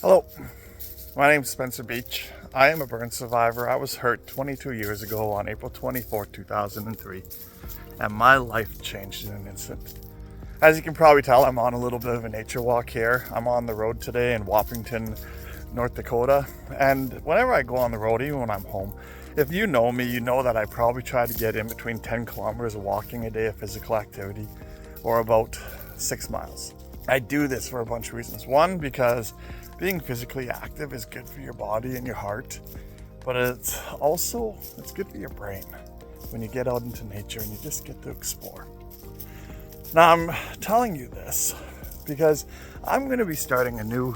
Hello, my name is Spencer Beach. I am a burn survivor. I was hurt 22 years ago on April 24, 2003, and my life changed in an instant. As you can probably tell, I'm on a little bit of a nature walk here. I'm on the road today in Wappington, North Dakota, and whenever I go on the road, even when I'm home, if you know me, you know that I probably try to get in between 10 kilometers of walking a day of physical activity, or about 6 miles. I do this for a bunch of reasons. One, because being physically active is good for your body and your heart, but it's good for your brain when you get out into nature and you just get to explore. Now, I'm telling you this because I'm going to be starting a new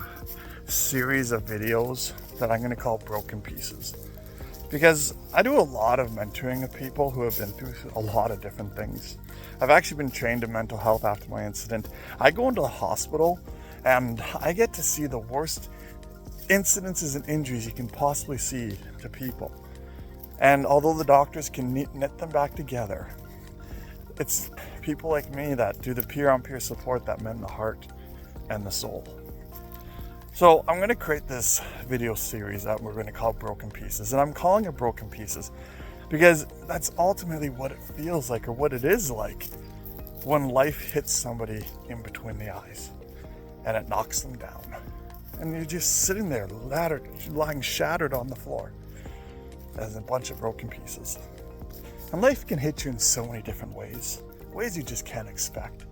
series of videos that I'm going to call Broken Pieces. Because I do a lot of mentoring of people who have been through a lot of different things. I've actually been trained in mental health after my incident. I go into the hospital and I get to see the worst incidences and injuries you can possibly see to people. And although the doctors can knit them back together, it's people like me that do the peer-on-peer support that mend the heart and the soul. So I'm going to create this video series that we're going to call Broken Pieces. And I'm calling it Broken Pieces because that's ultimately what it feels like, or what it is like when life hits somebody in between the eyes and it knocks them down. And you're just sitting there, lying shattered on the floor as a bunch of broken pieces. And life can hit you in so many different ways you just can't expect.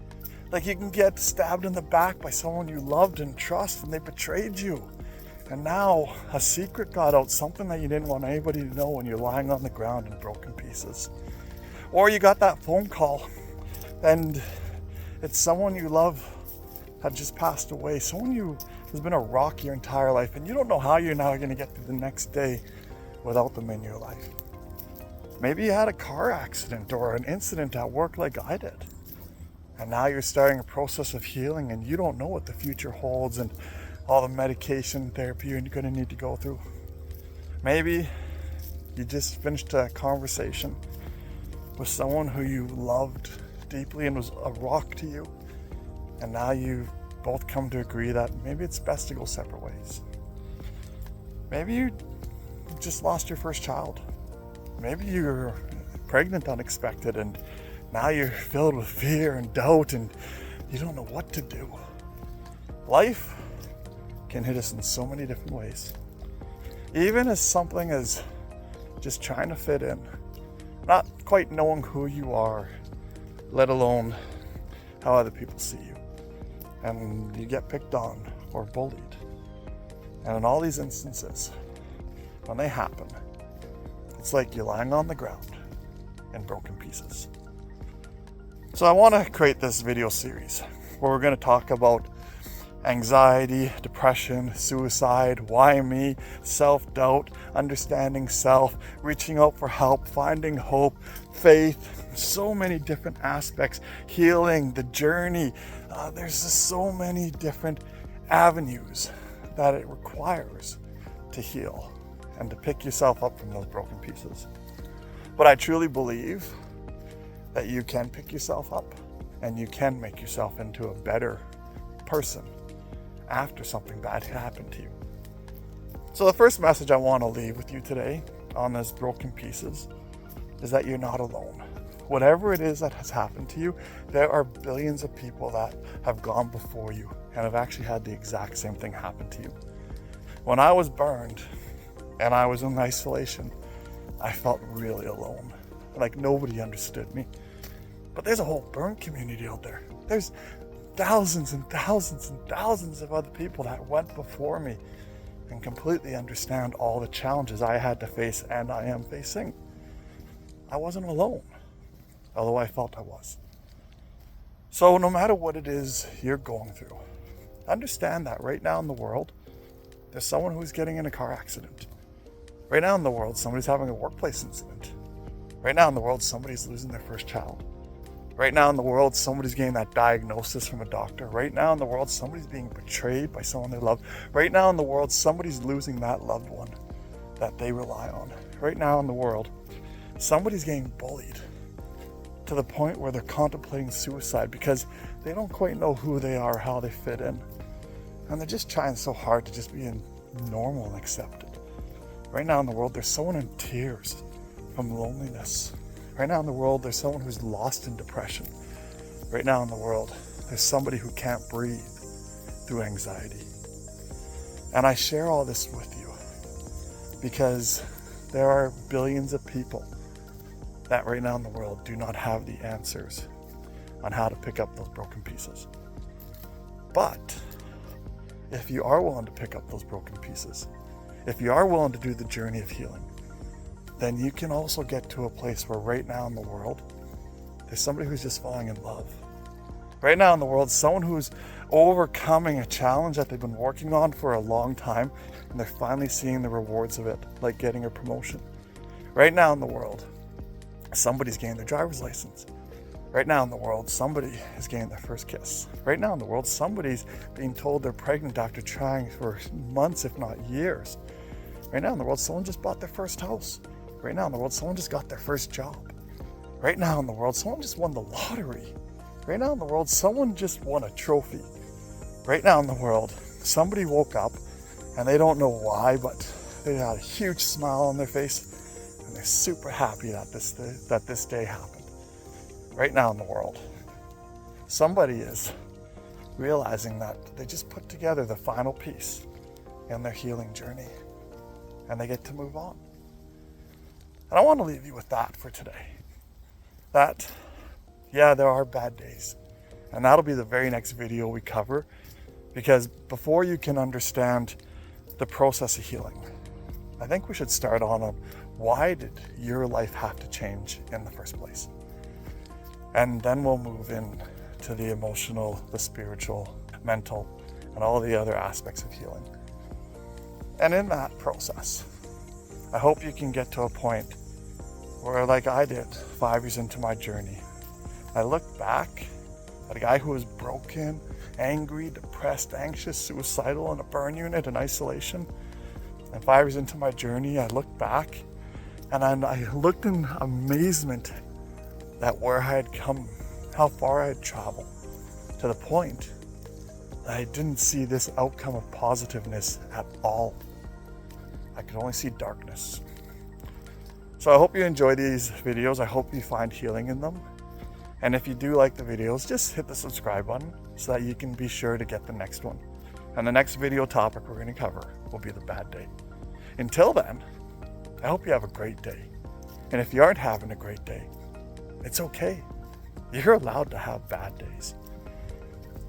Like you can get stabbed in the back by someone you loved and trust and they betrayed you. And now a secret got out, something that you didn't want anybody to know, and you're lying on the ground in broken pieces. Or you got that phone call and it's someone you love had just passed away, someone who has been a rock your entire life, and you don't know how you're now going to get through the next day without them in your life. Maybe you had a car accident or an incident at work like I did. And now you're starting a process of healing and you don't know what the future holds and all the medication therapy you're going to need to go through. Maybe you just finished a conversation with someone who you loved deeply and was a rock to you. And now you've both come to agree that maybe it's best to go separate ways. Maybe you just lost your first child. Maybe you're pregnant unexpected and now you're filled with fear and doubt and you don't know what to do. Life can hit us in so many different ways. Even as something as just trying to fit in, not quite knowing who you are, let alone how other people see you. And you get picked on or bullied. And in all these instances, when they happen, it's like you're lying on the ground in broken pieces. So I want to create this video series where we're going to talk about anxiety, depression, suicide, why me, self-doubt, understanding self, reaching out for help, finding hope, faith, so many different aspects, healing, the journey. There's just so many different avenues that it requires to heal and to pick yourself up from those broken pieces. But I truly believe that you can pick yourself up and you can make yourself into a better person after something bad happened to you. So the first message I want to leave with you today on this Broken Pieces is that you're not alone. Whatever it is that has happened to you, there are billions of people that have gone before you and have actually had the exact same thing happen to you. When I was burned and I was in isolation, I felt really alone. Like nobody understood me. But there's a whole burn community out there. There's thousands and thousands and thousands of other people that went before me and completely understand all the challenges I had to face and I am facing. I wasn't alone, although I felt I was. So no matter what it is you're going through, understand that right now in the world, there's someone who's getting in a car accident. Right now in the world, somebody's having a workplace incident. Right now in the world, somebody's losing their first child. Right now in the world, somebody's getting that diagnosis from a doctor. Right now in the world, somebody's being betrayed by someone they love. Right now in the world, somebody's losing that loved one that they rely on. Right now in the world, somebody's getting bullied to the point where they're contemplating suicide because they don't quite know who they are, how they fit in. And they're just trying so hard to just be normal and accepted. Right now in the world, there's someone in tears from loneliness. Right now in the world, there's someone who's lost in depression. Right now in the world, there's somebody who can't breathe through anxiety. And I share all this with you because there are billions of people that right now in the world do not have the answers on how to pick up those broken pieces. But if you are willing to pick up those broken pieces, if you are willing to do the journey of healing, then you can also get to a place where right now in the world, there's somebody who's just falling in love. Right now in the world, someone who's overcoming a challenge that they've been working on for a long time, and they're finally seeing the rewards of it, like getting a promotion. Right now in the world, somebody's getting their driver's license. Right now in the world, somebody is getting their first kiss. Right now in the world, somebody's being told they're pregnant after trying for months, if not years. Right now in the world, someone just bought their first house. Right now in the world, someone just got their first job. Right now in the world, someone just won the lottery. Right now in the world, someone just won a trophy. Right now in the world, somebody woke up and they don't know why, but they had a huge smile on their face and they're super happy that this day happened. Right now in the world, somebody is realizing that they just put together the final piece in their healing journey and they get to move on. And I want to leave you with that for today. That, yeah, there are bad days. And that'll be the very next video we cover, because before you can understand the process of healing, I think we should start on why did your life have to change in the first place? And then we'll move in to the emotional, the spiritual, mental, and all the other aspects of healing. And in that process, I hope you can get to a point where, like I did 5 years into my journey, I looked back at a guy who was broken, angry, depressed, anxious, suicidal in a burn unit in isolation. And 5 years into my journey, I looked back and I looked in amazement at where I had come, how far I had traveled, to the point that I didn't see this outcome of positiveness at all. I could only see darkness. So I hope you enjoy these videos. I hope you find healing in them. And if you do like the videos, just hit the subscribe button so that you can be sure to get the next one. And the next video topic we're going to cover will be the bad day. Until then, I hope you have a great day. And if you aren't having a great day, it's okay. You're allowed to have bad days.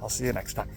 I'll see you next time.